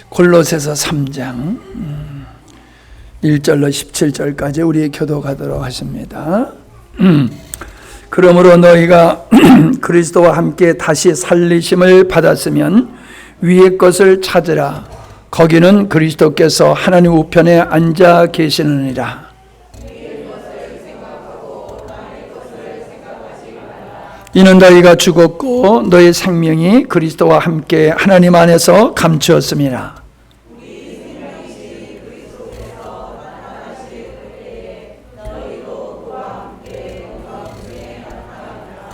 골로새서 3장 1절로 17절까지 우리 교독하도록 하십니다. 그러므로 너희가 그리스도와 함께 다시 살리심을 받았으면 위의 것을 찾으라. 거기는 그리스도께서 하나님 우편에 앉아 계시느니라. 이는 너희가 죽었고 너희 생명이 그리스도와 함께 하나님 안에서 감추었음이라.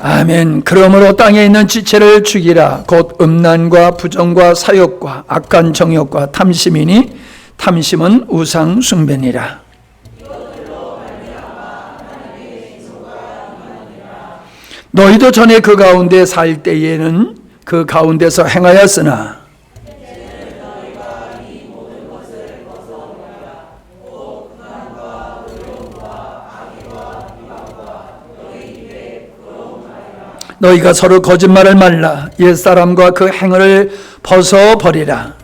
아멘. 그러므로 땅에 있는 지체를 죽이라. 곧 음란과 부정과 사욕과 악한 정욕과 탐심이니 탐심은 우상 숭배니라. 너희도 전에 그 가운데 살 때에는 그 가운데서 행하였으나 너희가 서로 거짓말을 말라. 옛사람과 그 행위를 벗어버리라.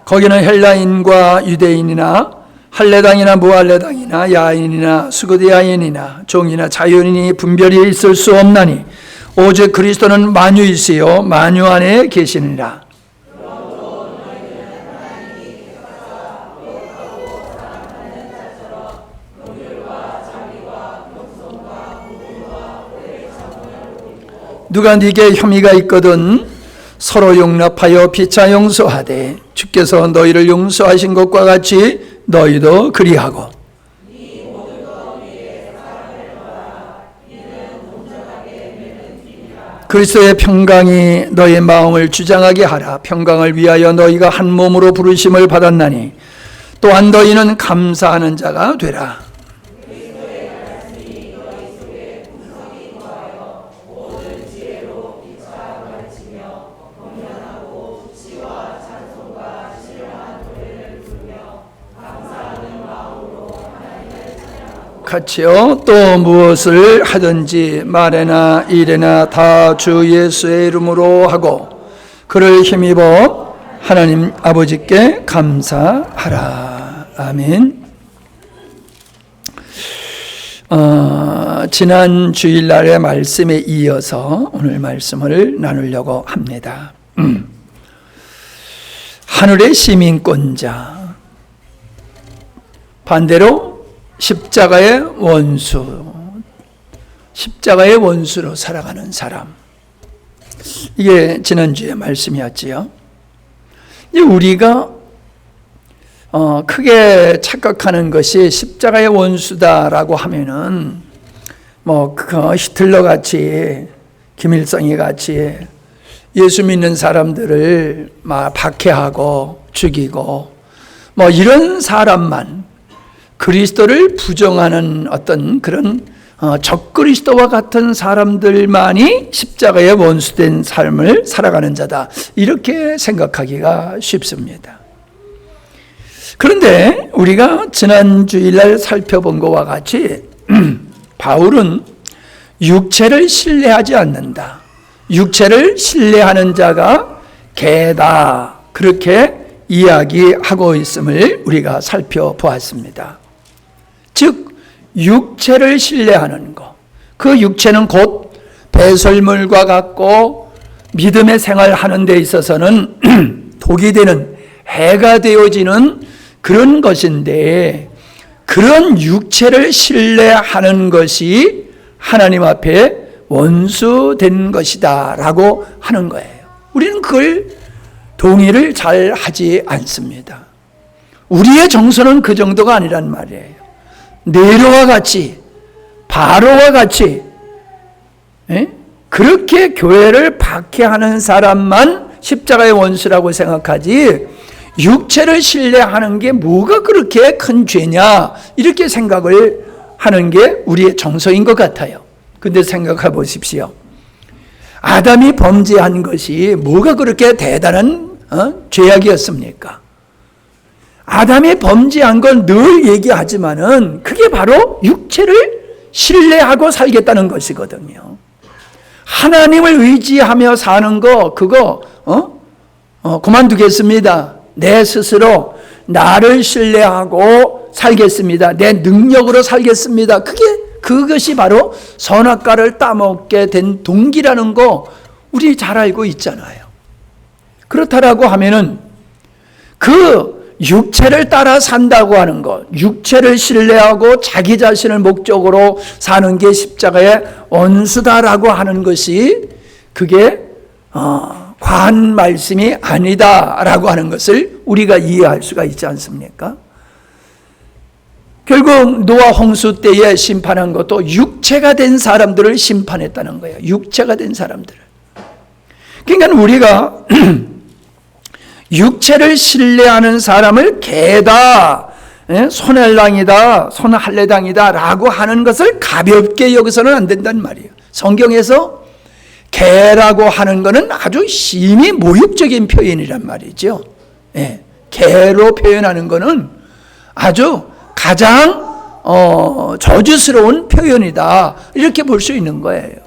거기는 헬라인과 유대인이나 할례당이나 무할례당이나 야인이나 수고대야인이나 종이나 자유인이 분별이 있을 수 없나니 오직 그리스도는 만유이시요 만유 안에 계시니라. 누가 네게 혐의가 있거든 서로 용납하여 피차 용서하되 주께서 너희를 용서하신 것과 같이 너희도 그리하고 그리스도의 평강이 너희 마음을 주장하게 하라. 평강을 위하여 너희가 한 몸으로 부르심을 받았나니 또한 너희는 감사하는 자가 되라. 같이요. 또 무엇을 하든지 말에나 일에나 다 주 예수의 이름으로 하고 그를 힘입어 하나님 아버지께 감사하라. 아멘. 지난 주일날의 말씀에 이어서 오늘 말씀을 나누려고 합니다. 하늘의 시민권자, 반대로 십자가의 원수로 살아가는 사람. 이게 지난주에 말씀이었지요. 우리가 크게 착각하는 것이 십자가의 원수다라고 하면은 히틀러 같이 김일성이 같이 예수 믿는 사람들을 막 박해하고 죽이고 이런 사람만, 그리스도를 부정하는 어떤 그런 적그리스도와 같은 사람들만이 십자가의 원수된 삶을 살아가는 자다, 이렇게 생각하기가 쉽습니다. 그런데 우리가 지난 주일날 살펴본 것과 같이 바울은 육체를 신뢰하지 않는다, 육체를 신뢰하는 자가 개다, 그렇게 이야기하고 있음을 우리가 살펴보았습니다. 즉 육체를 신뢰하는 것, 그 육체는 곧 배설물과 같고 믿음의 생활하는 데 있어서는 독이 되는, 해가 되어지는 그런 것인데, 그런 육체를 신뢰하는 것이 하나님 앞에 원수된 것이다 라고 하는 거예요. 우리는 그걸 동의를 잘 하지 않습니다. 우리의 정서는 그 정도가 아니란 말이에요. 네로와 같이, 바로와 같이 그렇게 교회를 박해하는 사람만 십자가의 원수라고 생각하지, 육체를 신뢰하는 게 뭐가 그렇게 큰 죄냐, 이렇게 생각을 하는 게 우리의 정서인 것 같아요. 근데 생각해 보십시오. 아담이 범죄한 것이 뭐가 그렇게 대단한 죄악이었습니까? 아담이 범죄한 걸 늘 얘기하지만은 그게 바로 육체를 신뢰하고 살겠다는 것이거든요. 하나님을 의지하며 사는 거 그거 그만두겠습니다. 내 스스로 나를 신뢰하고 살겠습니다. 내 능력으로 살겠습니다. 그것이 바로 선악과를 따먹게 된 동기라는 거 우리 잘 알고 있잖아요. 그렇다라고 하면은 그 육체를 따라 산다고 하는 것, 육체를 신뢰하고 자기 자신을 목적으로 사는 게 십자가의 원수다라고 하는 것이 그게 과한 말씀이 아니다라고 하는 것을 우리가 이해할 수가 있지 않습니까? 결국 노아 홍수 때에 심판한 것도 육체가 된 사람들을 심판했다는 거예요. 육체가 된 사람들을. 그러니까 우리가 육체를 신뢰하는 사람을 개다, 손헬랑이다, 손할례당이다 라고 하는 것을 가볍게 여기서는 안 된단 말이에요. 성경에서 개라고 하는 것은 아주 심히 모욕적인 표현이란 말이죠. 개로 표현하는 것은 아주 가장 저주스러운 표현이다 이렇게 볼 수 있는 거예요.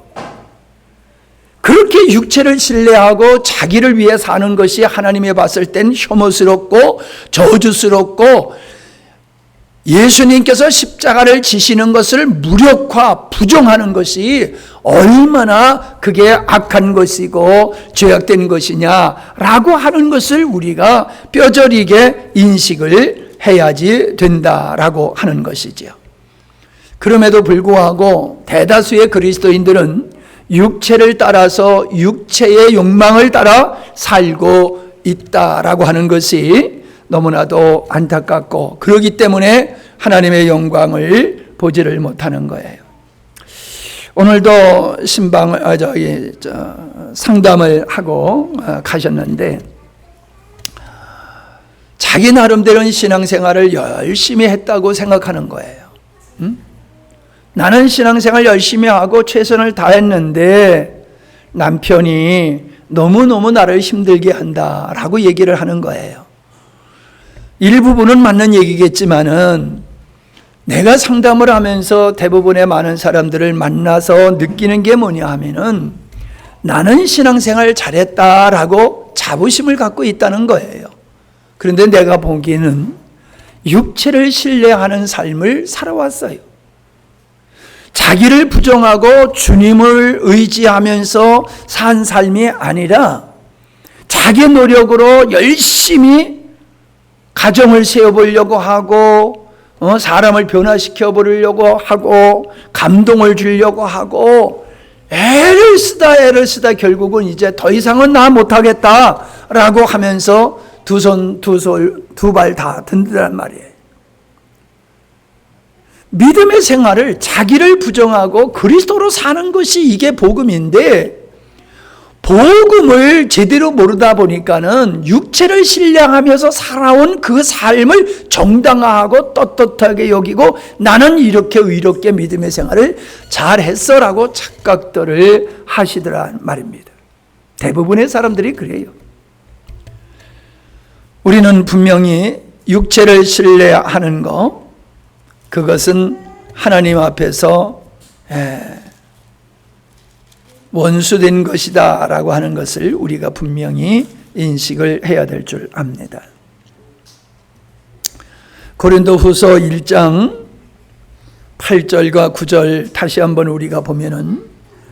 그렇게 육체를 신뢰하고 자기를 위해 사는 것이 하나님이 봤을 땐 혐오스럽고 저주스럽고 예수님께서 십자가를 지시는 것을 무력화, 부정하는 것이 얼마나 그게 악한 것이고 죄악된 것이냐라고 하는 것을 우리가 뼈저리게 인식을 해야지 된다라고 하는 것이죠. 그럼에도 불구하고 대다수의 그리스도인들은 육체를 따라서 육체의 욕망을 따라 살고 있다라고 하는 것이 너무나도 안타깝고 그렇기 때문에 하나님의 영광을 보지를 못하는 거예요. 오늘도 상담을 하고 가셨는데 자기 나름대로는 신앙생활을 열심히 했다고 생각하는 거예요. 나는 신앙생활 열심히 하고 최선을 다했는데 남편이 너무너무 나를 힘들게 한다라고 얘기를 하는 거예요. 일부분은 맞는 얘기겠지만은 내가 상담을 하면서 대부분의 많은 사람들을 만나서 느끼는 게 뭐냐 하면은 나는 신앙생활 잘했다라고 자부심을 갖고 있다는 거예요. 그런데 내가 보기에는 육체를 신뢰하는 삶을 살아왔어요. 자기를 부정하고 주님을 의지하면서 산 삶이 아니라 자기 노력으로 열심히 가정을 세워보려고 하고 사람을 변화시켜 보려고 하고 감동을 주려고 하고 애를 쓰다 결국은 이제 더 이상은 나 못하겠다라고 하면서 두 손 두 발 다 든다란 말이에요. 믿음의 생활을 자기를 부정하고 그리스도로 사는 것이 이게 복음인데 복음을 제대로 모르다 보니까는 육체를 신뢰하면서 살아온 그 삶을 정당화하고 떳떳하게 여기고 나는 이렇게 의롭게 믿음의 생활을 잘했어라고 착각들을 하시더란 말입니다. 대부분의 사람들이 그래요. 우리는 분명히 육체를 신뢰하는 것 그것은 하나님 앞에서 원수된 것이다 라고 하는 것을 우리가 분명히 인식을 해야 될 줄 압니다. 고린도후서 1장 8절과 9절 다시 한번 우리가 보면은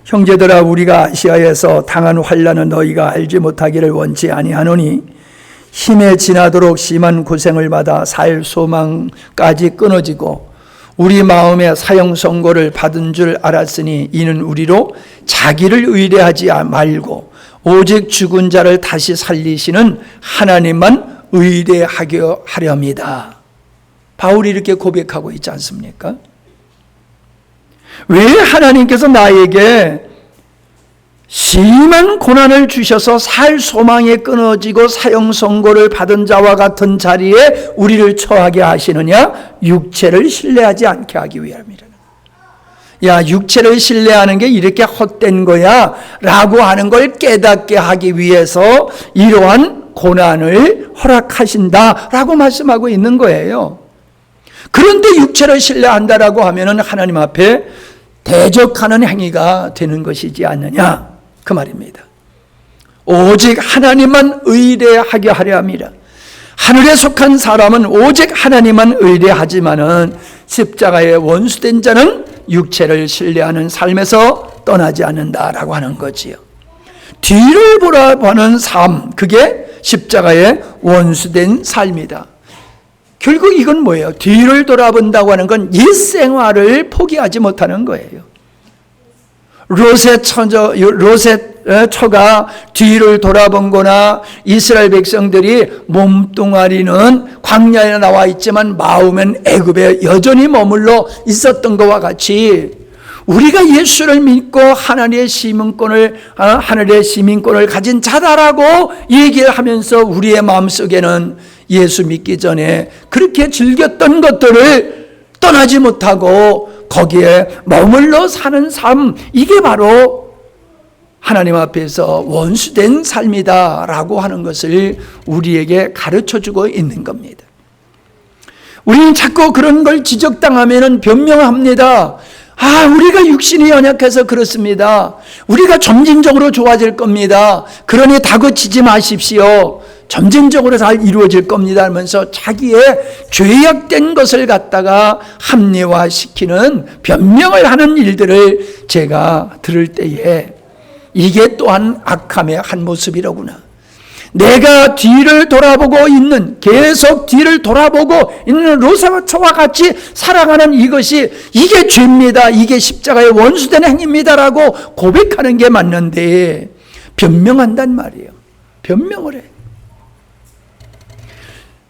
형제들아 우리가 아시아에서 당한 환난은 너희가 알지 못하기를 원치 아니하노니 힘에 지나도록 심한 고생을 받아 살 소망까지 끊어지고 우리 마음에 사형 선고를 받은 줄 알았으니 이는 우리로 자기를 의뢰하지 말고 오직 죽은 자를 다시 살리시는 하나님만 의뢰하려 함이다. 바울이 이렇게 고백하고 있지 않습니까? 왜 하나님께서 나에게 심한 고난을 주셔서 살 소망이 끊어지고 사형 선고를 받은 자와 같은 자리에 우리를 처하게 하시느냐? 육체를 신뢰하지 않게 하기 위함이라. 야, 육체를 신뢰하는 게 이렇게 헛된 거야 라고 하는 걸 깨닫게 하기 위해서 이러한 고난을 허락하신다라고 말씀하고 있는 거예요. 그런데 육체를 신뢰한다라고 하면은 하나님 앞에 대적하는 행위가 되는 것이지 않느냐 그 말입니다. 오직 하나님만 의뢰하게 하려 함이라. 하늘에 속한 사람은 오직 하나님만 의뢰하지만은 십자가의 원수된 자는 육체를 신뢰하는 삶에서 떠나지 않는다라고 하는 거지요. 뒤를 돌아보는 삶, 그게 십자가의 원수된 삶이다. 결국 이건 뭐예요? 뒤를 돌아본다고 하는 건 옛 생활을 포기하지 못하는 거예요. 롯의 처가 뒤를 돌아본 거나 이스라엘 백성들이 몸뚱아리는 광야에 나와 있지만 마음은 애굽에 여전히 머물러 있었던 것과 같이 우리가 예수를 믿고 하늘의 시민권을 가진 자다라고 얘기를 하면서 우리의 마음속에는 예수 믿기 전에 그렇게 즐겼던 것들을 떠나지 못하고 거기에 머물러 사는 삶, 이게 바로 하나님 앞에서 원수된 삶이다라고 하는 것을 우리에게 가르쳐주고 있는 겁니다. 우리는 자꾸 그런 걸 지적당하면 변명합니다. 우리가 육신이 연약해서 그렇습니다. 우리가 점진적으로 좋아질 겁니다. 그러니 다그치지 마십시오. 점진적으로 잘 이루어질 겁니다 하면서 자기의 죄악된 것을 갖다가 합리화시키는 변명을 하는 일들을 제가 들을 때에 이게 또한 악함의 한 모습이로구나. 내가 뒤를 돌아보고 있는, 계속 뒤를 돌아보고 있는 롯과 같이 살아가는 이게 죄입니다. 이게 십자가의 원수된 행위입니다라고 고백하는 게 맞는데 변명한단 말이에요. 변명을 해.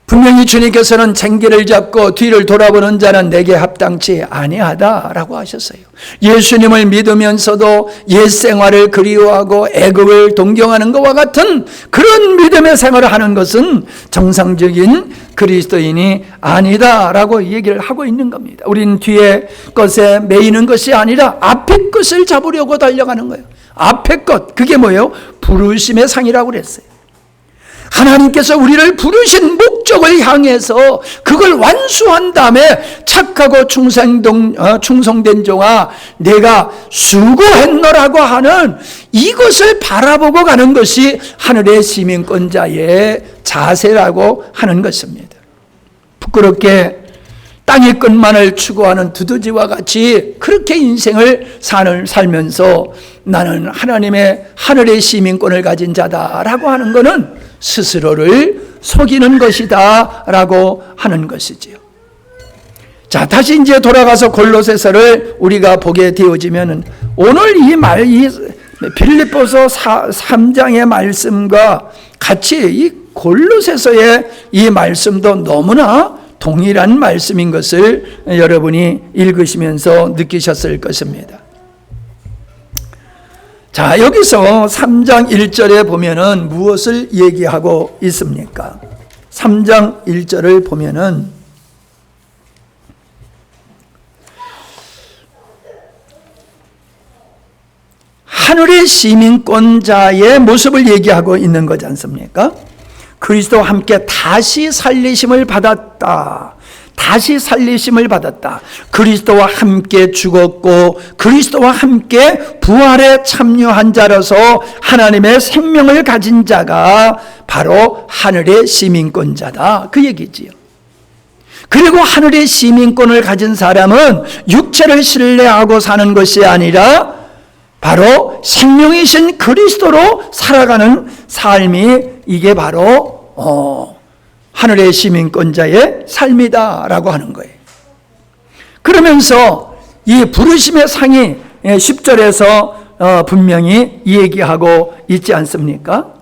분명히 주님께서는 쟁기를 잡고 뒤를 돌아보는 자는 내게 합당치 아니하다라고 하셨어요. 예수님을 믿으면서도 옛 생활을 그리워하고 애굽을 동경하는 것과 같은 그런 믿음의 생활을 하는 것은 정상적인 그리스도인이 아니다라고 얘기를 하고 있는 겁니다. 우리는 뒤에 것에 매이는 것이 아니라 앞에 것을 잡으려고 달려가는 거예요. 앞에 것, 그게 뭐예요? 부르심의 상이라고 그랬어요. 하나님께서 우리를 부르신 목적을 향해서 그걸 완수한 다음에 착하고 충성된 종아 내가 수고했노라고 하는 이것을 바라보고 가는 것이 하늘의 시민권자의 자세라고 하는 것입니다. 부끄럽게 땅의 끝만을 추구하는 두더지와 같이 그렇게 인생을 살면서 나는 하늘의 시민권을 가진 자다라고 하는 것은 스스로를 속이는 것이다 라고 하는 것이지요. 자, 다시 이제 돌아가서 골로새서를 우리가 보게 되어지면 오늘 이 빌립보서 3장의 말씀과 같이 이 골로새서의 이 말씀도 너무나 동일한 말씀인 것을 여러분이 읽으시면서 느끼셨을 것입니다. 자, 여기서 3장 1절에 보면은 무엇을 얘기하고 있습니까? 3장 1절을 보면은 하늘의 시민권자의 모습을 얘기하고 있는 거지 않습니까? 그리스도와 함께 다시 살리심을 받았다. 다시 살리심을 받았다. 그리스도와 함께 죽었고 그리스도와 함께 부활에 참여한 자로서 하나님의 생명을 가진 자가 바로 하늘의 시민권자다. 그 얘기지요. 그리고 하늘의 시민권을 가진 사람은 육체를 신뢰하고 사는 것이 아니라 바로 생명이신 그리스도로 살아가는 삶이 이게 바로 하늘의 시민권자의 삶이다라고 하는 거예요. 그러면서 이 부르심의 상이 10절에서 분명히 얘기하고 있지 않습니까?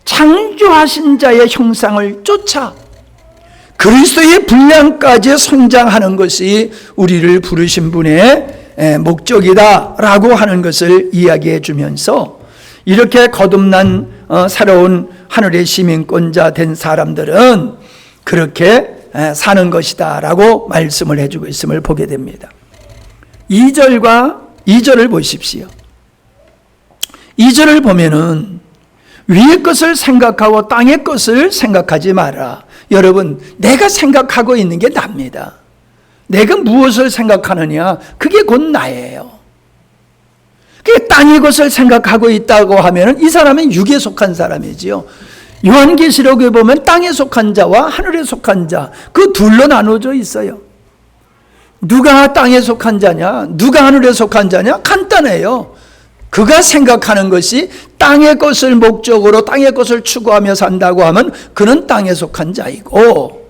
창조하신 자의 형상을 쫓아 그리스도의 분량까지 성장하는 것이 우리를 부르신 분의 목적이다라고 하는 것을 이야기해 주면서 이렇게 거듭난 새로운 하늘의 시민권자 된 사람들은 그렇게 사는 것이다 라고 말씀을 해주고 있음을 보게 됩니다. 2절을 보십시오. 2절을 보면은 위의 것을 생각하고 땅의 것을 생각하지 마라. 여러분, 내가 생각하고 있는 게 납니다. 내가 무엇을 생각하느냐, 그게 곧 나예요. 땅의 것을 생각하고 있다고 하면 이 사람은 육에 속한 사람이지요. 요한계시록에 보면 땅에 속한 자와 하늘에 속한 자, 그 둘로 나눠져 있어요. 누가 땅에 속한 자냐, 누가 하늘에 속한 자냐? 간단해요. 그가 생각하는 것이 땅의 것을 목적으로 땅의 것을 추구하며 산다고 하면 그는 땅에 속한 자이고,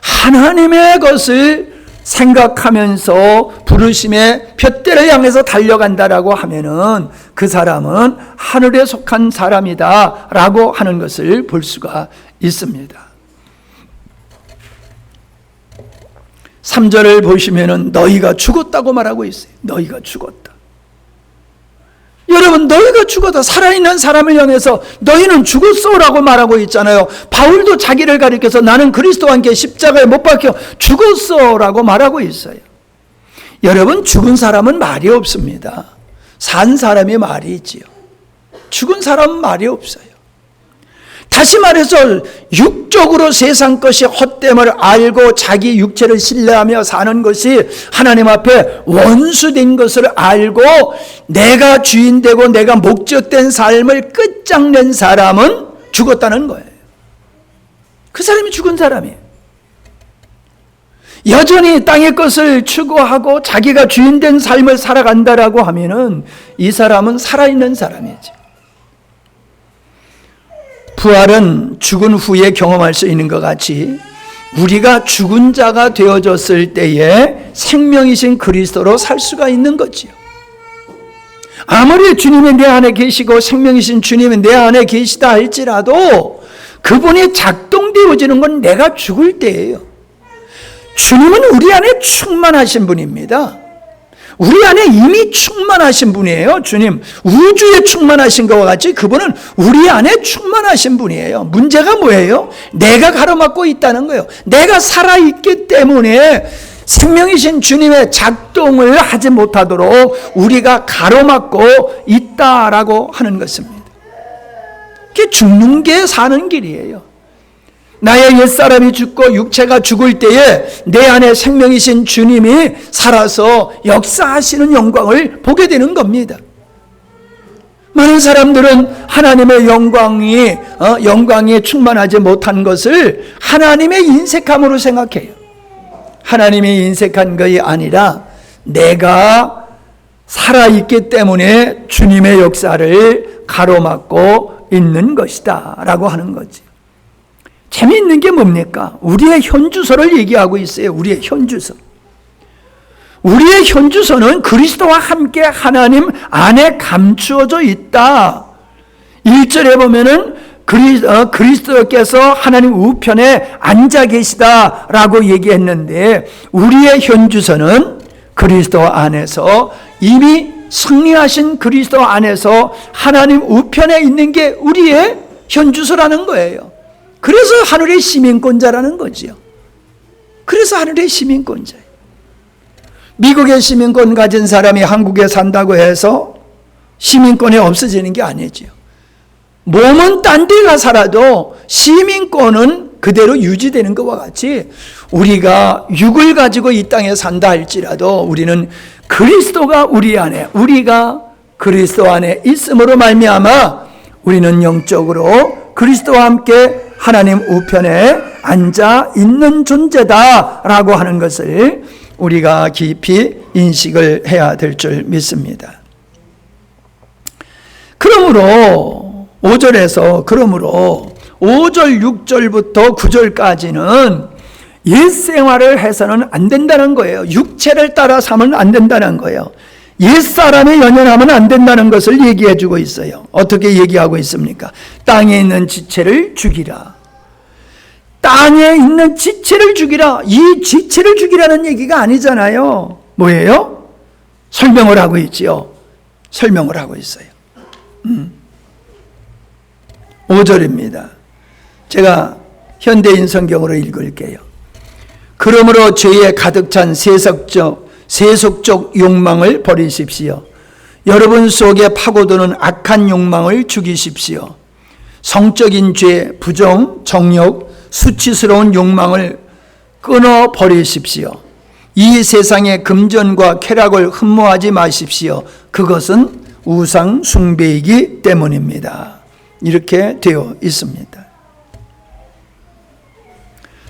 하나님의 것을 생각하면서 부르심의 푯대를 향해서 달려간다라고 하면은 그 사람은 하늘에 속한 사람이다라고 하는 것을 볼 수가 있습니다. 3절을 보시면은 너희가 죽었다고 말하고 있어요. 너희가 죽었다. 여러분, 너희가 죽었다. 살아있는 사람을 향해서 너희는 죽었어라고 말하고 있잖아요. 바울도 자기를 가리켜서 나는 그리스도와 함께 십자가에 못 박혀 죽었어라고 말하고 있어요. 여러분, 죽은 사람은 말이 없습니다. 산 사람이 말이 있지요. 죽은 사람은 말이 없어요. 다시 말해서 육적으로 세상 것이 헛됨을 알고 자기 육체를 신뢰하며 사는 것이 하나님 앞에 원수된 것을 알고 내가 주인되고 내가 목적된 삶을 끝장낸 사람은 죽었다는 거예요. 그 사람이 죽은 사람이에요. 여전히 땅의 것을 추구하고 자기가 주인된 삶을 살아간다라고 하면은 이 사람은 살아있는 사람이죠. 부활은 죽은 후에 경험할 수 있는 것 같이 우리가 죽은 자가 되어졌을 때에 생명이신 그리스도로 살 수가 있는 거지요. 아무리 주님이 내 안에 계시고 생명이신 주님이 내 안에 계시다 할지라도 그분이 작동되어지는 건 내가 죽을 때예요. 주님은 우리 안에 충만하신 분입니다. 우리 안에 이미 충만하신 분이에요. 주님, 우주에 충만하신 것과 같이 그분은 우리 안에 충만하신 분이에요. 문제가 뭐예요? 내가 가로막고 있다는 거예요. 내가 살아있기 때문에 생명이신 주님의 작동을 하지 못하도록 우리가 가로막고 있다라고 하는 것입니다. 그게 죽는 게 사는 길이에요. 나의 옛사람이 죽고 육체가 죽을 때에 내 안에 생명이신 주님이 살아서 역사하시는 영광을 보게 되는 겁니다. 많은 사람들은 하나님의 영광이 충만하지 못한 것을 하나님의 인색함으로 생각해요. 하나님이 인색한 것이 아니라 내가 살아있기 때문에 주님의 역사를 가로막고 있는 것이다 라고 하는 거지. 재미있는 게 뭡니까? 우리의 현주소를 얘기하고 있어요. 우리의 현주소. 우리의 현주소는 그리스도와 함께 하나님 안에 감추어져 있다. 1절에 보면은 그리스도께서 하나님 우편에 앉아 계시다라고 얘기했는데 우리의 현주소는 그리스도 안에서 이미 승리하신 그리스도 안에서 하나님 우편에 있는 게 우리의 현주소라는 거예요. 그래서 하늘의 시민권자라는 거지요. 그래서 하늘의 시민권자예요. 미국의 시민권 가진 사람이 한국에 산다고 해서 시민권이 없어지는 게 아니지요. 몸은 딴 데가 살아도 시민권은 그대로 유지되는 것과 같이 우리가 육을 가지고 이 땅에 산다 할지라도 우리는 그리스도가 우리 안에, 우리가 그리스도 안에 있음으로 말미암아 우리는 영적으로 그리스도와 함께 하나님 우편에 앉아 있는 존재다라고 하는 것을 우리가 깊이 인식을 해야 될 줄 믿습니다. 그러므로 5절, 6절부터 9절까지는 옛 생활을 해서는 안 된다는 거예요. 육체를 따라 삼으면 안 된다는 거예요. 옛사람에 연연하면 안 된다는 것을 얘기해 주고 있어요. 어떻게 얘기하고 있습니까? 땅에 있는 지체를 죽이라. 땅에 있는 지체를 죽이라. 이 지체를 죽이라는 얘기가 아니잖아요. 뭐예요? 설명을 하고 있지요. 설명을 하고 있어요. 5절입니다. 제가 현대인 성경으로 읽을게요. 그러므로 죄에 가득 찬 세속적 욕망을 버리십시오. 여러분 속에 파고드는 악한 욕망을 죽이십시오. 성적인 죄, 부정, 정욕, 수치스러운 욕망을 끊어버리십시오. 이 세상의 금전과 쾌락을 흠모하지 마십시오. 그것은 우상 숭배이기 때문입니다. 이렇게 되어 있습니다.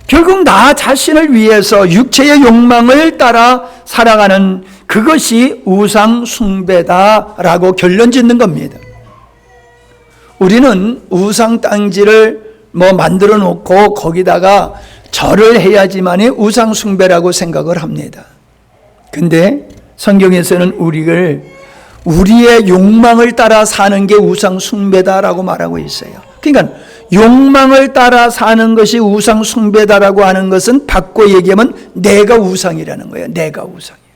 결국 나 자신을 위해서 육체의 욕망을 따라 살아가는 그것이 우상 숭배다라고 결론 짓는 겁니다. 우리는 우상 땅지를 만들어 놓고 거기다가 절을 해야지만이 우상 숭배라고 생각을 합니다. 근데 성경에서는 우리의 욕망을 따라 사는 게 우상 숭배다라고 말하고 있어요. 그러니까 욕망을 따라 사는 것이 우상 숭배다라고 하는 것은 바꿔 얘기하면 내가 우상이라는 거예요. 내가 우상이에요.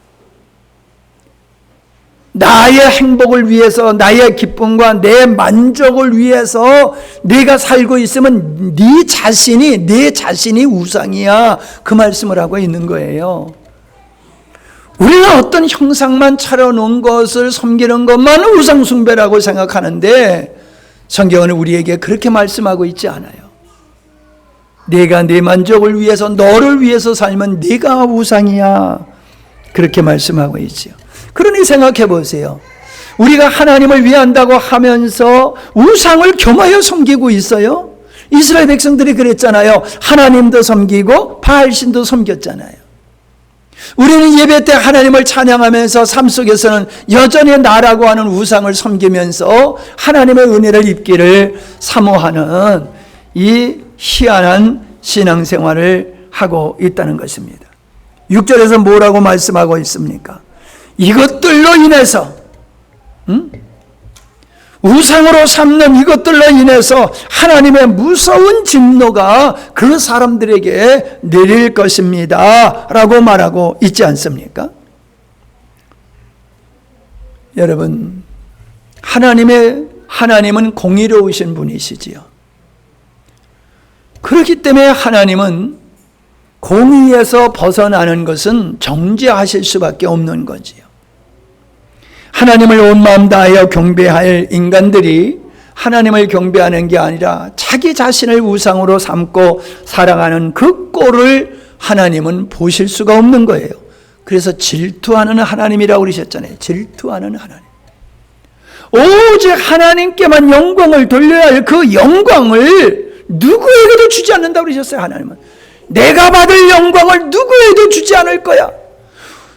나의 행복을 위해서, 나의 기쁨과 내 만족을 위해서 내가 살고 있으면 내 자신이 우상이야. 그 말씀을 하고 있는 거예요. 우리는 어떤 형상만 차려놓은 것을 섬기는 것만 우상 숭배라고 생각하는데 성경은 우리에게 그렇게 말씀하고 있지 않아요. 내가 내 만족을 위해서, 너를 위해서 살면 네가 우상이야. 그렇게 말씀하고 있지요. 그러니 생각해 보세요. 우리가 하나님을 위한다고 하면서 우상을 겸하여 섬기고 있어요. 이스라엘 백성들이 그랬잖아요. 하나님도 섬기고 바알신도 섬겼잖아요. 우리는 예배 때 하나님을 찬양하면서 삶 속에서는 여전히 나라고 하는 우상을 섬기면서 하나님의 은혜를 입기를 사모하는 이 희한한 신앙생활을 하고 있다는 것입니다. 6절에서 뭐라고 말씀하고 있습니까? 이것들로 인해서 우상으로 삼는 이것들로 인해서 하나님의 무서운 진노가 그 사람들에게 내릴 것입니다 라고 말하고 있지 않습니까? 여러분, 하나님은 공의로우신 분이시지요. 그렇기 때문에 하나님은 공의에서 벗어나는 것은 정죄하실 수밖에 없는 거지요. 하나님을 온 마음 다하여 경배할 인간들이 하나님을 경배하는 게 아니라 자기 자신을 우상으로 삼고 살아가는 그 꼴을 하나님은 보실 수가 없는 거예요. 그래서 질투하는 하나님이라고 그러셨잖아요. 질투하는 하나님. 오직 하나님께만 영광을 돌려야 할 그 영광을 누구에게도 주지 않는다고 그러셨어요. 하나님은 내가 받을 영광을 누구에게도 주지 않을 거야.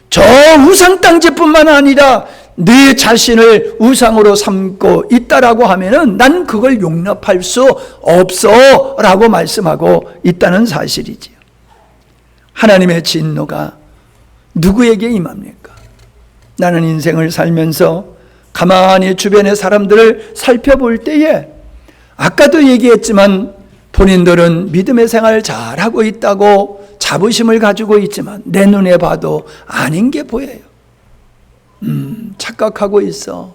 저 우상 땅지뿐만 아니라 네 자신을 우상으로 삼고 있다라고 하면은 난 그걸 용납할 수 없어 라고 말씀하고 있다는 사실이지요. 하나님의 진노가 누구에게 임합니까? 나는 인생을 살면서 가만히 주변의 사람들을 살펴볼 때에 아까도 얘기했지만 본인들은 믿음의 생활을 잘하고 있다고 자부심을 가지고 있지만 내 눈에 봐도 아닌 게 보여요. 착각하고 있어.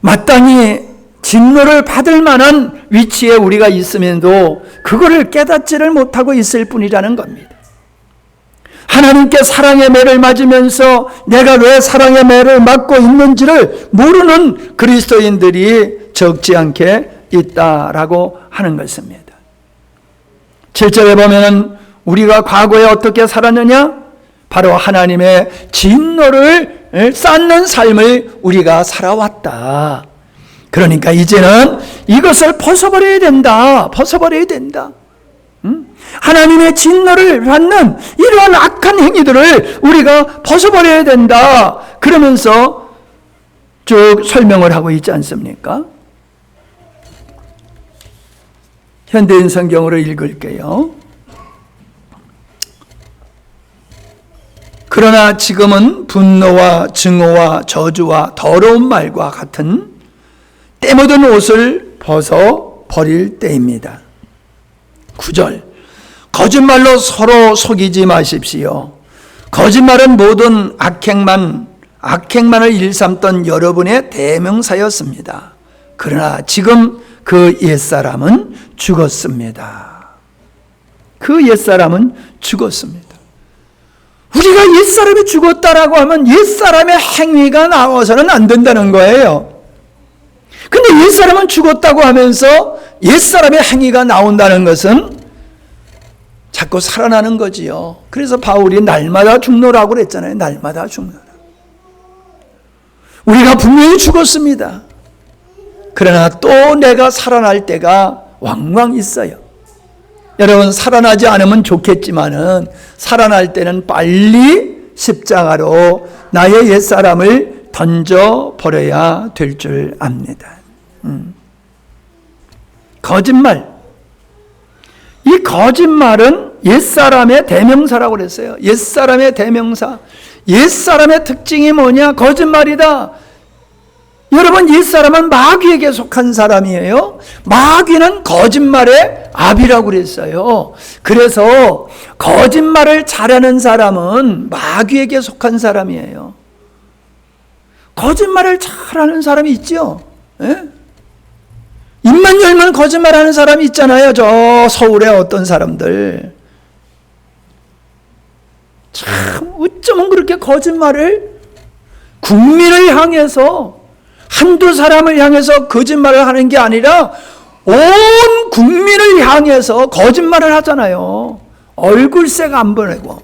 마땅히 진노를 받을 만한 위치에 우리가 있으면도 그거를 깨닫지를 못하고 있을 뿐이라는 겁니다. 하나님께 사랑의 매를 맞으면서 내가 왜 사랑의 매를 맞고 있는지를 모르는 그리스도인들이 적지 않게 있다라고 하는 것입니다. 7절에 보면은 우리가 과거에 어떻게 살았느냐? 바로 하나님의 진노를 쌓는 삶을 우리가 살아왔다. 그러니까 이제는 이것을 벗어버려야 된다. 하나님의 진노를 받는 이러한 악한 행위들을 우리가 벗어버려야 된다. 그러면서 쭉 설명을 하고 있지 않습니까? 현대인 성경으로 읽을게요. 그러나 지금은 분노와 증오와 저주와 더러운 말과 같은 때 묻은 옷을 벗어 버릴 때입니다. 9절, 거짓말로 서로 속이지 마십시오. 거짓말은 모든 악행만을 일삼던 여러분의 대명사였습니다. 그러나 지금 그 옛사람은 죽었습니다. 우리가 옛사람이 죽었다라고 하면 옛사람의 행위가 나와서는 안 된다는 거예요. 근데 옛사람은 죽었다고 하면서 옛사람의 행위가 나온다는 것은 자꾸 살아나는 거지요. 그래서 바울이 날마다 죽노라고 그랬잖아요. 날마다 죽노라. 우리가 분명히 죽었습니다. 그러나 또 내가 살아날 때가 왕왕 있어요. 여러분, 살아나지 않으면 좋겠지만은 살아날 때는 빨리 십자가로 나의 옛사람을 던져버려야 될 줄 압니다. 거짓말. 이 거짓말은 옛사람의 대명사라고 그랬어요. 옛사람의 대명사. 옛사람의 특징이 뭐냐? 거짓말이다. 여러분, 옛사람은 마귀에게 속한 사람이에요. 마귀는 거짓말의 아비라고 그랬어요. 그래서 거짓말을 잘하는 사람은 마귀에게 속한 사람이에요. 거짓말을 잘하는 사람이 있죠. 예? 입만 열면 거짓말하는 사람이 있잖아요. 저 서울의 어떤 사람들. 참 어쩌면 그렇게 거짓말을 국민을 향해서 한두 사람을 향해서 거짓말을 하는 게 아니라 온 국민을 향해서 거짓말을 하잖아요. 얼굴색 안 보내고.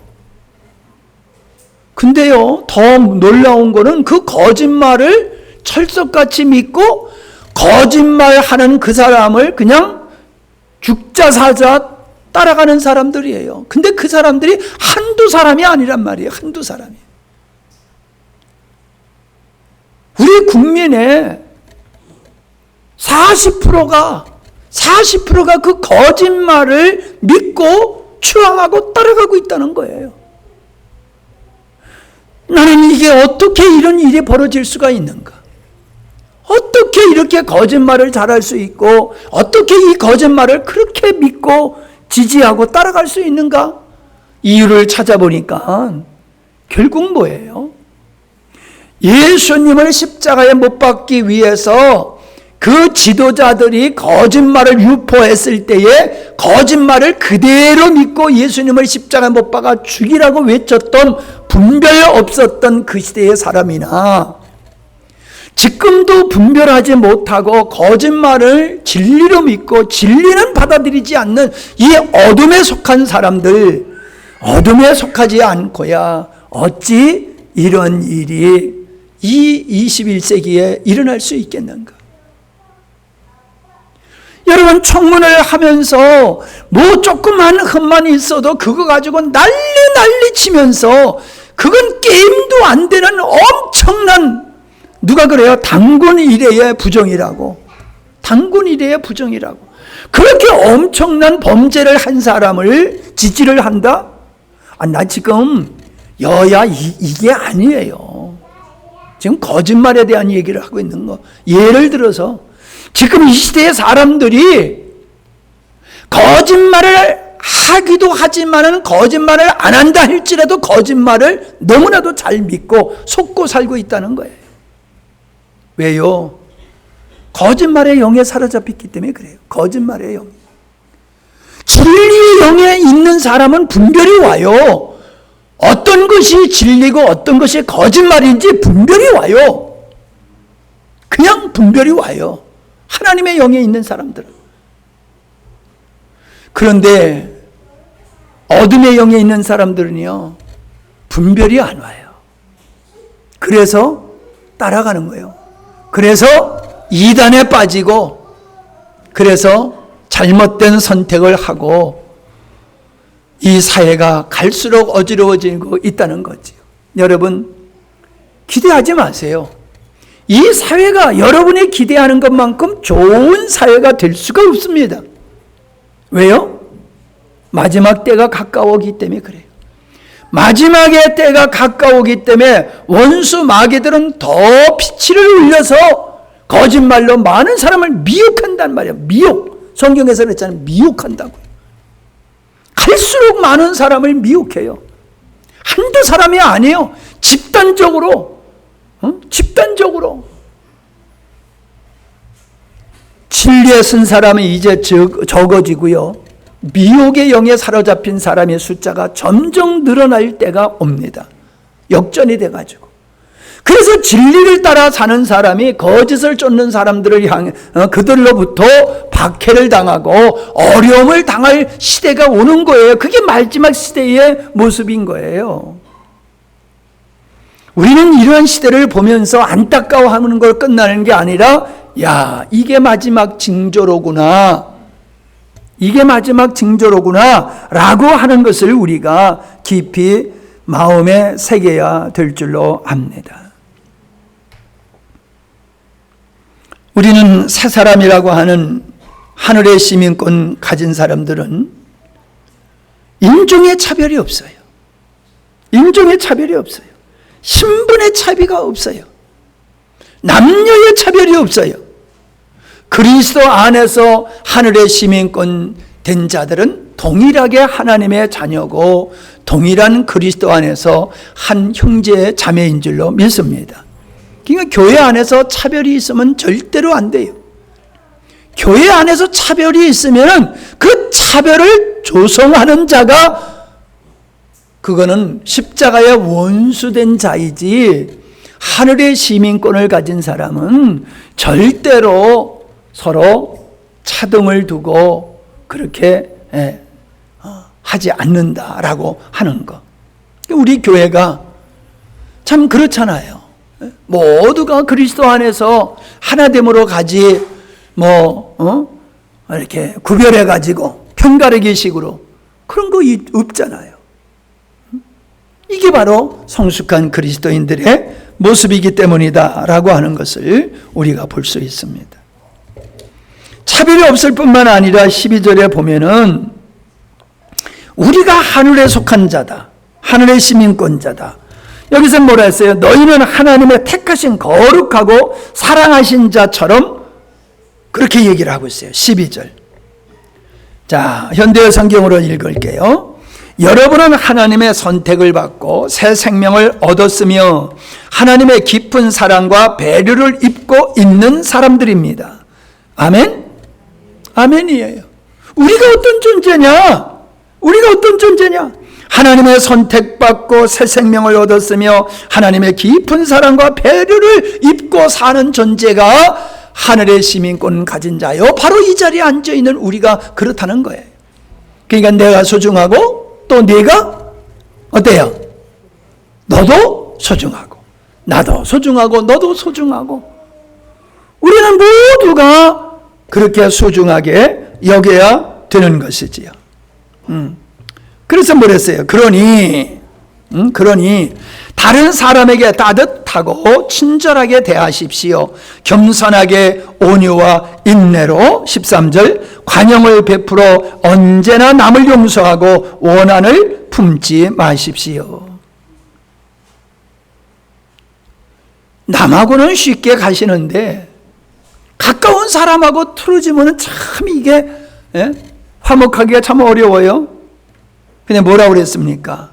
근데요, 더 놀라운 거는 그 거짓말을 철석같이 믿고 거짓말하는 그 사람을 그냥 죽자 사자 따라가는 사람들이에요. 근데 그 사람들이 한두 사람이 아니란 말이에요. 한두 사람이. 우리 국민의 40%가 그 거짓말을 믿고 추앙하고 따라가고 있다는 거예요. 나는 이게 어떻게 이런 일이 벌어질 수가 있는가? 어떻게 이렇게 거짓말을 잘할 수 있고 어떻게 이 거짓말을 그렇게 믿고 지지하고 따라갈 수 있는가? 이유를 찾아보니까 결국 뭐예요? 예수님을 십자가에 못 박기 위해서 그 지도자들이 거짓말을 유포했을 때에 거짓말을 그대로 믿고 예수님을 십자가에 못 박아 죽이라고 외쳤던 분별 없었던 그 시대의 사람이나 지금도 분별하지 못하고 거짓말을 진리로 믿고 진리는 받아들이지 않는 이 어둠에 속한 사람들, 어둠에 속하지 않고야 어찌 이런 일이 이 21세기에 일어날 수 있겠는가? 여러분, 청문회를 하면서 뭐 조그만 흠만 있어도 그거 가지고 난리 치면서 그건 게임도 안 되는 엄청난, 누가 그래요? 당군 이래의 부정이라고. 당군 이래의 부정이라고. 그렇게 엄청난 범죄를 한 사람을 지지를 한다? 아, 나 지금 여야 이게 아니에요. 지금 거짓말에 대한 얘기를 하고 있는 거. 예를 들어서 지금 이 시대의 사람들이 거짓말을 하기도 하지만은 거짓말을 안 한다 할지라도 거짓말을 너무나도 잘 믿고 속고 살고 있다는 거예요. 왜요? 거짓말의 영에 사로잡혔기 때문에 그래요. 거짓말의 영. 진리의 영에 있는 사람은 분별이 와요. 어떤 것이 진리고 어떤 것이 거짓말인지 분별이 와요. 그냥 분별이 와요. 하나님의 영에 있는 사람들은. 그런데 어둠의 영에 있는 사람들은요, 분별이 안 와요. 그래서 따라가는 거예요. 그래서 이단에 빠지고, 그래서 잘못된 선택을 하고 이 사회가 갈수록 어지러워지고 있다는 거죠. 여러분, 기대하지 마세요. 이 사회가 여러분이 기대하는 것만큼 좋은 사회가 될 수가 없습니다. 왜요? 마지막 때가 가까워오기 때문에 그래요. 마지막의 때가 가까우기 때문에 원수 마귀들은 더 피치를 올려서 거짓말로 많은 사람을 미혹한단 말이에요. 미혹. 성경에서 그랬잖아요. 미혹한다고요. 갈수록 많은 사람을 미혹해요. 한두 사람이 아니에요. 집단적으로. 집단적으로. 진리에 쓴 사람은 이제 적어지고요. 미혹의 영에 사로잡힌 사람의 숫자가 점점 늘어날 때가 옵니다. 역전이 돼가지고. 그래서 진리를 따라 사는 사람이 거짓을 쫓는 사람들을 향해 그들로부터 박해를 당하고 어려움을 당할 시대가 오는 거예요. 그게 마지막 시대의 모습인 거예요. 우리는 이러한 시대를 보면서 안타까워하는 걸 끝나는 게 아니라, 야, 이게 마지막 징조로구나, 이게 마지막 징조로구나 라고 하는 것을 우리가 깊이 마음에 새겨야 될 줄로 압니다. 우리는 새 사람이라고 하는 하늘의 시민권 가진 사람들은 인종의 차별이 없어요. 인종의 차별이 없어요. 신분의 차비가 없어요. 남녀의 차별이 없어요. 그리스도 안에서 하늘의 시민권 된 자들은 동일하게 하나님의 자녀고 동일한 그리스도 안에서 한 형제 자매인 줄로 믿습니다. 그러니까 교회 안에서 차별이 있으면 절대로 안 돼요. 교회 안에서 차별이 있으면 그 차별을 조성하는 자가, 그거는 십자가의 원수된 자이지, 하늘의 시민권을 가진 사람은 절대로 서로 차등을 두고 그렇게 하지 않는다라고 하는 거. 우리 교회가 참 그렇잖아요. 모두가 그리스도 안에서 하나됨으로 가지, 이렇게 구별해 가지고 편가르기 식으로 그런 거 없잖아요. 이게 바로 성숙한 그리스도인들의 모습이기 때문이다라고 하는 것을 우리가 볼 수 있습니다. 차별이 없을 뿐만 아니라 12절에 보면은 우리가 하늘에 속한 자다, 하늘의 시민권자다. 여기서 뭐라 했어요? 너희는 하나님의 택하신 거룩하고 사랑하신 자처럼, 그렇게 얘기를 하고 있어요. 12절. 자, 현대어 성경으로 읽을게요. 여러분은 하나님의 선택을 받고 새 생명을 얻었으며 하나님의 깊은 사랑과 배려를 입고 있는 사람들입니다. 아멘? 아멘이에요. 우리가 어떤 존재냐? 우리가 어떤 존재냐? 하나님의 선택받고 새 생명을 얻었으며 하나님의 깊은 사랑과 배려를 입고 사는 존재가 하늘의 시민권 가진 자요, 바로 이 자리에 앉아있는 우리가 그렇다는 거예요. 그러니까 내가 소중하고 또 네가 어때요? 너도 소중하고 나도 소중하고 너도 소중하고, 우리는 모두가 그렇게 소중하게 여겨야 되는 것이지요. 그래서 뭐랬어요? 그러니 다른 사람에게 따뜻하고 친절하게 대하십시오. 겸손하게 온유와 인내로 13절 관용을 베풀어 언제나 남을 용서하고 원한을 품지 마십시오. 남하고는 쉽게 가시는데 가까운 사람하고 틀어지면 참 이게 화목하기가 참 어려워요. 근데 뭐라고 그랬습니까?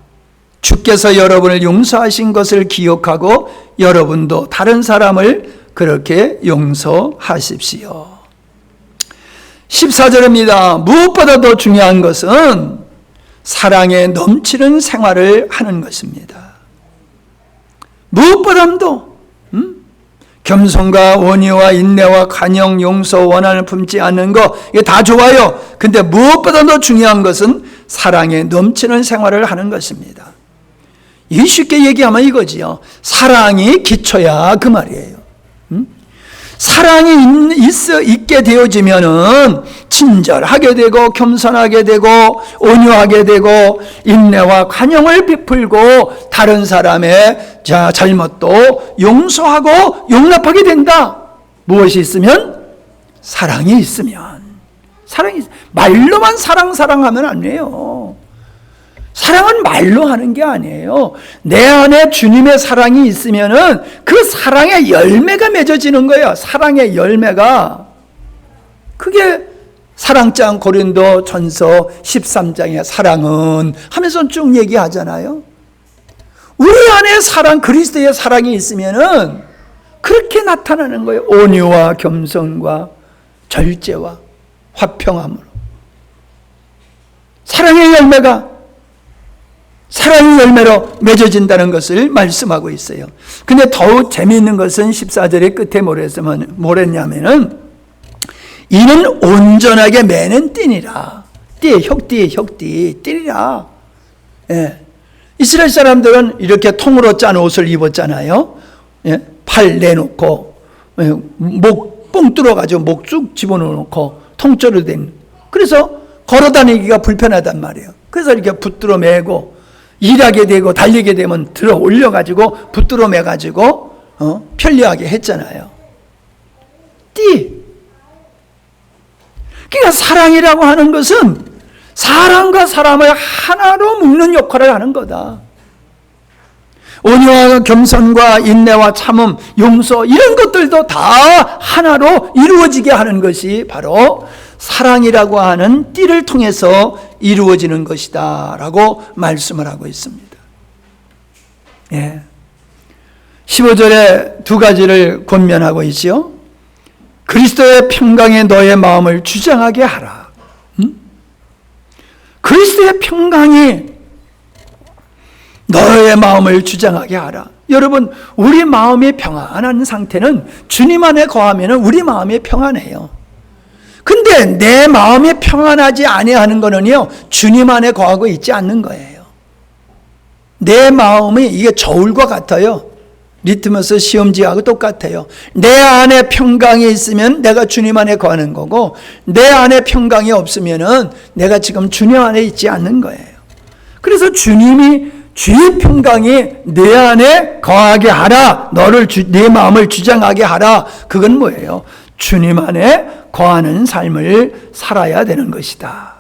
주께서 여러분을 용서하신 것을 기억하고 여러분도 다른 사람을 그렇게 용서하십시오. 14절입니다. 무엇보다도 중요한 것은 사랑에 넘치는 생활을 하는 것입니다. 무엇보다도 겸손과 원의와 인내와 관용, 용서, 원한을 품지 않는 거, 이게 다 좋아요. 근데 무엇보다도 중요한 것은 사랑에 넘치는 생활을 하는 것입니다. 이 쉽게 얘기하면 이거지요. 사랑이 기초야, 그 말이에요. 사랑이 있게 되어지면은 친절하게 되고 겸손하게 되고 온유하게 되고 인내와 관용을 베풀고 다른 사람의 잘못도 용서하고 용납하게 된다. 무엇이 있으면? 사랑이 있으면. 말로만 사랑하면 안 돼요. 사랑은 말로 하는 게 아니에요. 내 안에 주님의 사랑이 있으면은 그 사랑의 열매가 맺어지는 거예요. 사랑의 열매가. 그게 사랑장 고린도 전서 13장의 사랑은 하면서 쭉 얘기하잖아요. 우리 안에 사랑, 그리스도의 사랑이 있으면은 그렇게 나타나는 거예요. 온유와 겸손과 절제와 화평함으로. 사랑의 열매로 맺어진다는 것을 말씀하고 있어요. 근데 더욱 재미있는 것은 14절의 끝에 뭐랬냐면은 이는 온전하게 매는 띠니라. 띠니라. 예. 이스라엘 사람들은 이렇게 통으로 짠 옷을 입었잖아요. 예. 팔 내놓고, 예. 목 뻥 뚫어가지고 목 쭉 집어넣고 통째로 된. 그래서 걸어다니기가 불편하단 말이에요. 그래서 이렇게 붙들어 매고 일하게 되고 달리게 되면 들어 올려가지고 붙들어 매가지고 편리하게 했잖아요. 그러니까 사랑이라고 하는 것은 사람과 사람을 하나로 묶는 역할을 하는 거다. 온유와 겸손과 인내와 참음, 용서 이런 것들도 다 하나로 이루어지게 하는 것이 바로 사랑이라고 하는 띠를 통해서 이루어지는 것이다 라고 말씀을 하고 있습니다. 예. 15절에 두 가지를 권면하고 있죠. 그리스도의 평강에 너의 마음을 주장하게 하라. 그리스도의 평강이 너의 마음을 주장하게 하라. 여러분, 우리 마음이 평안한 상태는 주님 안에 거하면 우리 마음이 평안해요. 근데 내 마음이 평안하지 아니하는 거는요, 주님 안에 거하고 있지 않는 거예요. 내 마음이 이게 저울과 같아요. 리트머스 시험지하고 똑같아요. 내 안에 평강이 있으면 내가 주님 안에 거하는 거고, 내 안에 평강이 없으면은 내가 지금 주님 안에 있지 않는 거예요. 그래서 주님이 주의 평강이 내 안에 거하게 하라. 내 마음을 주장하게 하라. 그건 뭐예요? 주님 안에 거하는 삶을 살아야 되는 것이다.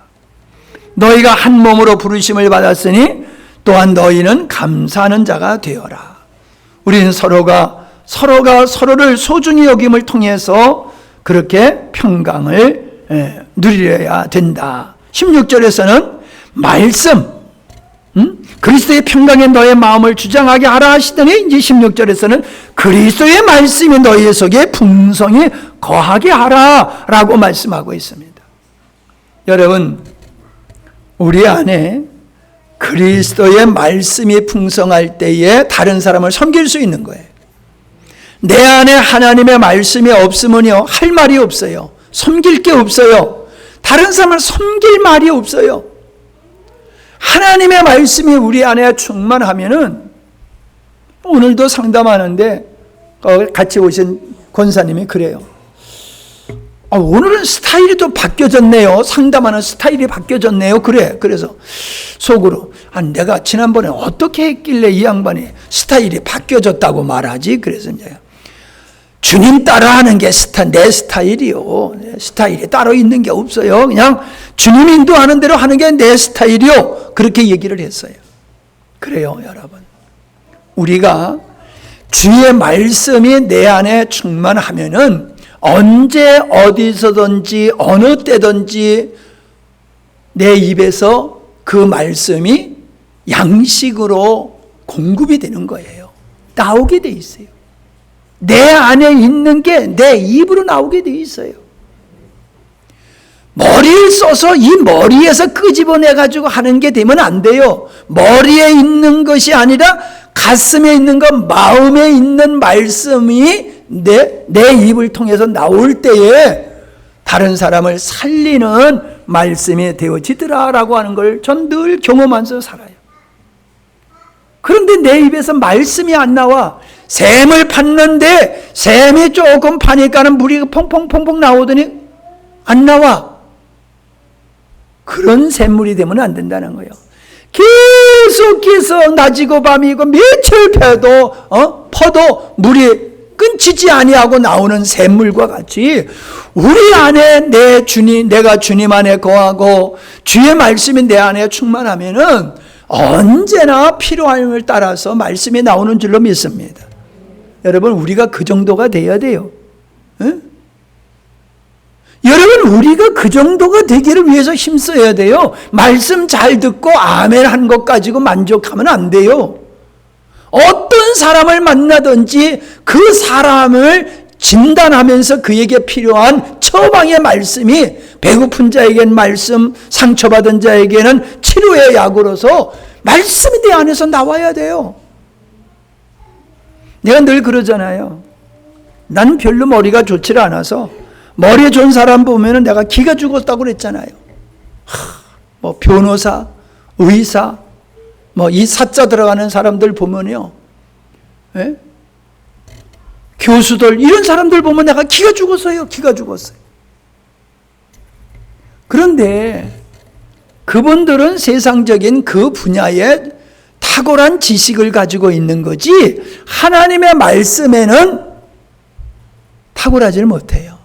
너희가 한 몸으로 부르심을 받았으니 또한 너희는 감사하는 자가 되어라. 우리는 서로가 서로를 소중히 여김을 통해서 그렇게 평강을 누려야 된다. 16절에서는 말씀, 그리스도의 평강에 너의 마음을 주장하게 하라 하시더니 이제 16절에서는 그리스도의 말씀이 너희 속에 풍성히 거하게 하라 라고 말씀하고 있습니다. 여러분, 우리 안에 그리스도의 말씀이 풍성할 때에 다른 사람을 섬길 수 있는 거예요. 내 안에 하나님의 말씀이 없으면요, 할 말이 없어요. 섬길 게 없어요. 다른 사람을 섬길 말이 없어요. 하나님의 말씀이 우리 안에 충만하면은, 오늘도 상담하는데 같이 오신 권사님이 그래요. 오늘은 스타일이 또 바뀌어졌네요. 상담하는 스타일이 바뀌어졌네요. 그래서 속으로 내가 지난번에 어떻게 했길래 이 양반이 스타일이 바뀌어졌다고 말하지? 그래서 이제 주님 따라하는 게 내 스타일이요. 스타일이 따로 있는 게 없어요. 그냥 주님 인도하는 대로 하는 게 내 스타일이요. 그렇게 얘기를 했어요. 그래요, 여러분. 우리가 주의 말씀이 내 안에 충만하면은 언제 어디서든지 어느 때든지 내 입에서 그 말씀이 양식으로 공급이 되는 거예요. 나오게 돼 있어요. 내 안에 있는 게 내 입으로 나오게 돼 있어요. 머리를 써서 이 머리에서 끄집어내가지고 하는 게 되면 안 돼요. 머리에 있는 것이 아니라 가슴에 있는 것, 마음에 있는 말씀이 내 입을 통해서 나올 때에 다른 사람을 살리는 말씀이 되어지더라라고 하는 걸 전 늘 경험하면서 살아요. 그런데 내 입에서 말씀이 안 나와. 샘을 팠는데 샘이 조금 파니까는 물이 퐁퐁퐁퐁 나오더니 안 나와. 그런 샘물이 되면 안 된다는 거예요. 계속해서 낮이고 밤이고 며칠 퍼도 물이 끊지지 아니하고 나오는 샘물과 같이 우리 안에 내가 주님 안에 거하고 주의 말씀이 내 안에 충만하면은 언제나 필요함을 따라서 말씀이 나오는 줄로 믿습니다. 여러분, 우리가 그 정도가 돼야 돼요. 응? 여러분, 우리가 그 정도가 되기를 위해서 힘써야 돼요. 말씀 잘 듣고 아멘 한 것 가지고 만족하면 안 돼요. 어떤 사람을 만나든지 그 사람을 진단하면서 그에게 필요한 처방의 말씀이 배고픈 자에게는 말씀, 상처받은 자에게는 치료의 약으로서 말씀이 내 안에서 나와야 돼요. 내가 늘 그러잖아요. 난 별로 머리가 좋지 않아서 머리 좋은 사람 보면 내가 기가 죽었다고 그랬잖아요. 뭐 변호사, 의사, 뭐 이 사자 들어가는 사람들 보면요, 예? 교수들 이런 사람들 보면 내가 기가 죽었어요. 기가 죽었어요. 그런데 그분들은 세상적인 그 분야에 탁월한 지식을 가지고 있는 거지 하나님의 말씀에는 탁월하지 못해요.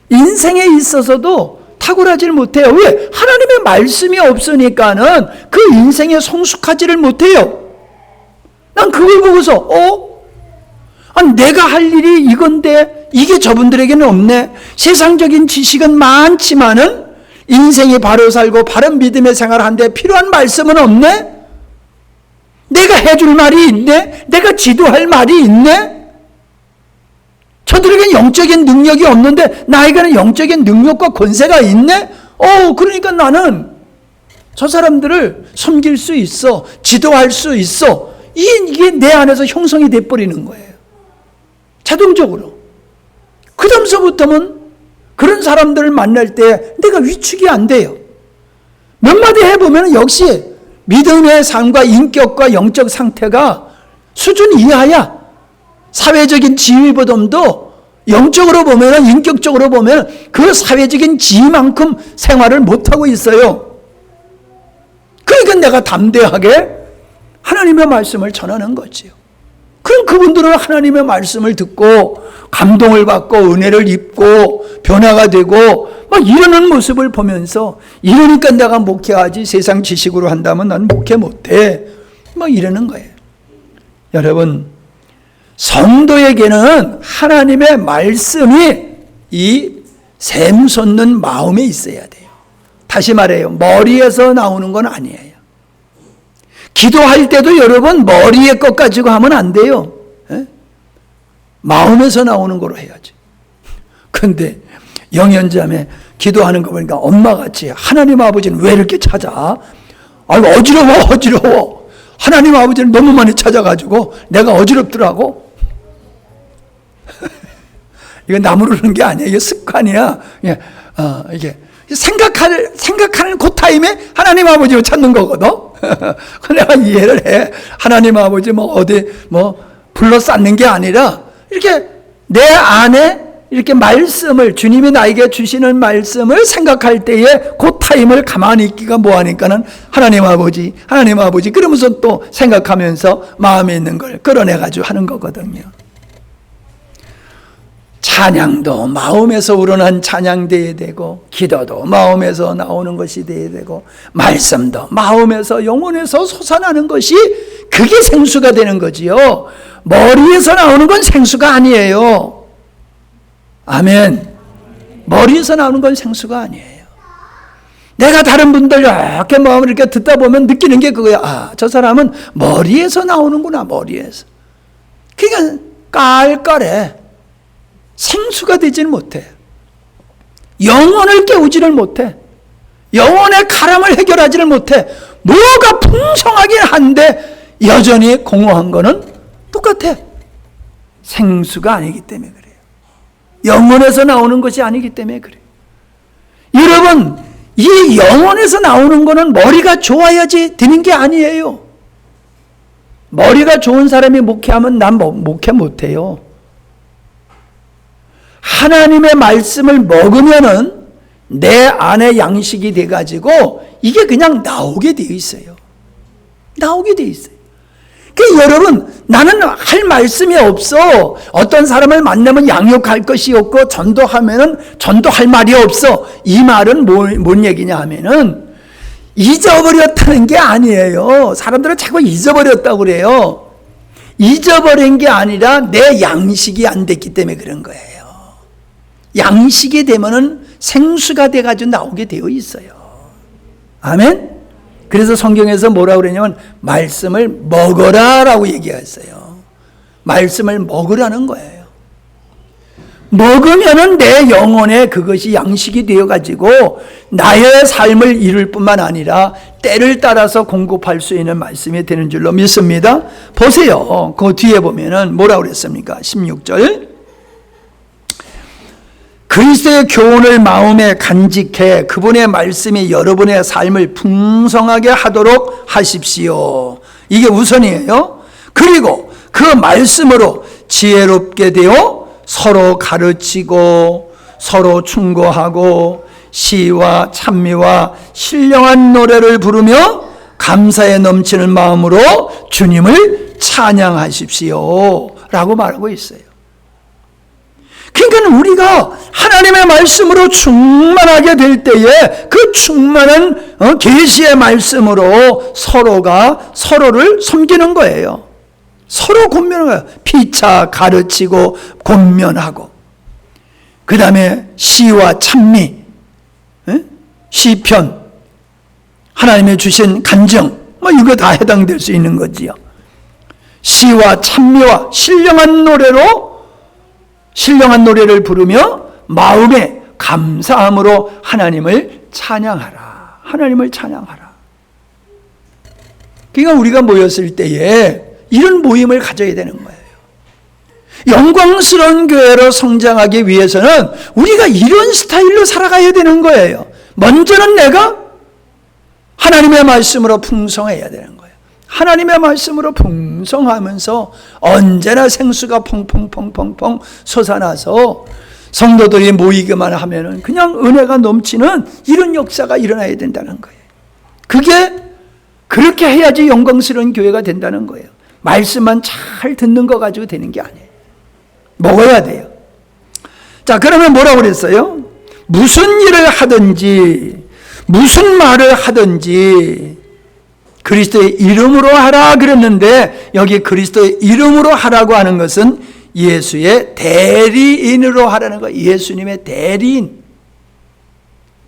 인생에 있어서도 탁월하지 못해요. 왜? 하나님의 말씀이 없으니까는 그 인생에 성숙하지를 못해요. 난 그걸 보고서 내가 할 일이 이건데 이게 저분들에게는 없네. 세상적인 지식은 많지만은 인생이 바로 살고 바른 믿음의 생활을 하는데 필요한 말씀은 없네. 내가 해줄 말이 있네. 내가 지도할 말이 있네. 저들에게는 영적인 능력이 없는데 나에게는 영적인 능력과 권세가 있네. 그러니까 나는 저 사람들을 섬길 수 있어. 지도할 수 있어. 이게 내 안에서 형성이 돼버리는 거예요. 자동적으로. 그 다음서부터는 그런 사람들을 만날 때 내가 위축이 안 돼요. 몇 마디 해보면 역시 믿음의 삶과 인격과 영적 상태가 수준 이하야. 사회적인 지위보다도 영적으로 보면, 인격적으로 보면 그 사회적인 지위만큼 생활을 못하고 있어요. 그러니까 내가 담대하게 하나님의 말씀을 전하는 거지요. 그럼 그분들은 하나님의 말씀을 듣고 감동을 받고 은혜를 입고 변화가 되고 막 이러는 모습을 보면서 이러니까 내가 목회하지 세상 지식으로 한다면 난 목회 못해. 막 이러는 거예요. 여러분, 성도에게는 하나님의 말씀이 이 샘솟는 마음에 있어야 돼요. 다시 말해요. 머리에서 나오는 건 아니에요. 기도할 때도 여러분 머리의 것 가지고 하면 안 돼요. 에? 마음에서 나오는 거로 해야지. 그런데 영연자매 기도하는 거 보니까 엄마같이 하나님 아버지는 왜 이렇게 찾아? 어지러워. 하나님 아버지를 너무 많이 찾아가지고 내가 어지럽더라고. 이건 나무로 그런 게 아니야. 이게 습관이야. 이게 생각하는 그 타임에 하나님 아버지를 찾는 거거든. 내가 이해를 해. 하나님 아버지 어디 불러 쌓는 게 아니라 이렇게 내 안에 이렇게 말씀을 주님이 나에게 주시는 말씀을 생각할 때에 그 타임을 가만히 있기가 뭐하니까는 하나님 아버지 그러면서 또 생각하면서 마음에 있는 걸 끌어내가지고 하는 거거든요. 찬양도 마음에서 우러난 찬양돼야 되고 기도도 마음에서 나오는 것이 돼야 되고 말씀도 마음에서 영혼에서 솟아나는 것이 그게 생수가 되는 거지요. 머리에서 나오는 건 생수가 아니에요. 아멘. 머리에서 나오는 건 생수가 아니에요. 내가 다른 분들 이렇게 마음을 이렇게 듣다 보면 느끼는 게 그거야. 저 사람은 머리에서 나오는구나. 머리에서. 그러니까 깔깔해. 생수가 되지는 못해. 영혼을 깨우지를 못해. 영혼의 가람을 해결하지를 못해. 뭐가 풍성하긴 한데 여전히 공허한 거는 똑같아. 생수가 아니기 때문에 그래요. 영혼에서 나오는 것이 아니기 때문에 그래요. 여러분, 이 영혼에서 나오는 거는 머리가 좋아야지 되는 게 아니에요. 머리가 좋은 사람이 목회하면 난 목회 못해요. 하나님의 말씀을 먹으면은 내 안에 양식이 돼가지고 이게 그냥 나오게 되어 있어요. 나오게 되어 있어요. 그러니까 여러분, 나는 할 말씀이 없어. 어떤 사람을 만나면 양육할 것이 없고 전도하면은 전도할 말이 없어. 이 말은 뭔 얘기냐 하면은 잊어버렸다는 게 아니에요. 사람들은 자꾸 잊어버렸다고 그래요. 잊어버린 게 아니라 내 양식이 안 됐기 때문에 그런 거예요. 양식이 되면은 생수가 돼가지고 나오게 되어 있어요. 아멘? 그래서 성경에서 뭐라고 그러냐면 말씀을 먹어라 라고 얘기했어요. 말씀을 먹으라는 거예요. 먹으면은 내 영혼에 그것이 양식이 되어가지고 나의 삶을 이룰 뿐만 아니라 때를 따라서 공급할 수 있는 말씀이 되는 줄로 믿습니다. 보세요. 그 뒤에 보면은 뭐라고 그랬습니까? 16절. 그리스도의 교훈을 마음에 간직해 그분의 말씀이 여러분의 삶을 풍성하게 하도록 하십시오. 이게 우선이에요. 그리고 그 말씀으로 지혜롭게 되어 서로 가르치고 서로 충고하고 시와 찬미와 신령한 노래를 부르며 감사에 넘치는 마음으로 주님을 찬양하십시오 라고 말하고 있어요. 그러니까 우리가 하나님의 말씀으로 충만하게 될 때에 그 충만한 계시의 말씀으로 서로가 서로를 섬기는 거예요. 서로 권면하는 거예요. 피차 가르치고 권면하고, 그 다음에 시와 찬미, 시편, 하나님의 주신 간증, 이거 다 해당될 수 있는 거지요. 시와 찬미와 신령한 노래를 부르며 마음에 감사함으로 하나님을 찬양하라. 하나님을 찬양하라. 그러니까 우리가 모였을 때에 이런 모임을 가져야 되는 거예요. 영광스러운 교회로 성장하기 위해서는 우리가 이런 스타일로 살아가야 되는 거예요. 먼저는 내가 하나님의 말씀으로 풍성해야 되는 거예요. 하나님의 말씀으로 풍성하면서 언제나 생수가 펑펑펑펑펑 솟아나서 성도들이 모이기만 하면은 그냥 은혜가 넘치는 이런 역사가 일어나야 된다는 거예요. 그렇게 해야지 영광스러운 교회가 된다는 거예요. 말씀만 잘 듣는 거 가지고 되는 게 아니에요. 먹어야 돼요. 자, 그러면 뭐라고 그랬어요? 무슨 일을 하든지 무슨 말을 하든지 그리스도의 이름으로 하라 그랬는데, 여기 그리스도의 이름으로 하라고 하는 것은 예수의 대리인으로 하라는 거예요. 예수님의 대리인,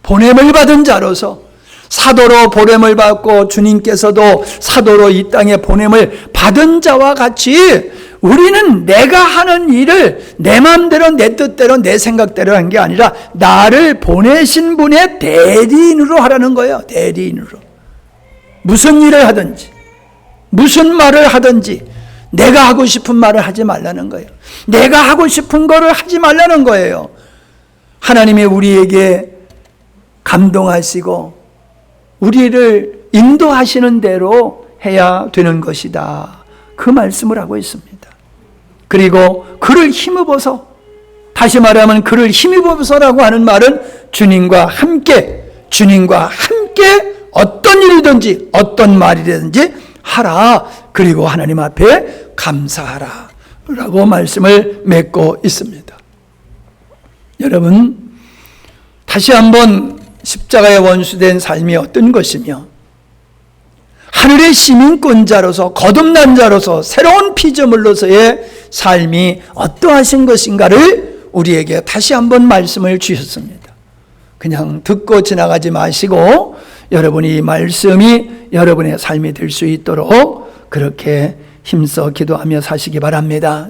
보냄을 받은 자로서, 사도로 보냄을 받고 주님께서도 사도로 이 땅에 보냄을 받은 자와 같이 우리는 내가 하는 일을 내 마음대로 내 뜻대로 내 생각대로 한 게 아니라 나를 보내신 분의 대리인으로 하라는 거예요. 대리인으로. 무슨 일을 하든지 무슨 말을 하든지 내가 하고 싶은 말을 하지 말라는 거예요. 내가 하고 싶은 거를 하지 말라는 거예요. 하나님이 우리에게 감동하시고 우리를 인도하시는 대로 해야 되는 것이다. 그 말씀을 하고 있습니다. 그리고 그를 힘입어서, 다시 말하면 그를 힘입어서라고 하는 말은 주님과 함께 어떤 일이든지 어떤 말이든지 하라. 그리고 하나님 앞에 감사하라 라고 말씀을 맺고 있습니다. 여러분, 다시 한번 십자가의 원수된 삶이 어떤 것이며 하늘의 시민권자로서 거듭난 자로서 새로운 피조물로서의 삶이 어떠하신 것인가를 우리에게 다시 한번 말씀을 주셨습니다. 그냥 듣고 지나가지 마시고 여러분이 이 말씀이 여러분의 삶이 될 수 있도록 그렇게 힘써 기도하며 사시기 바랍니다.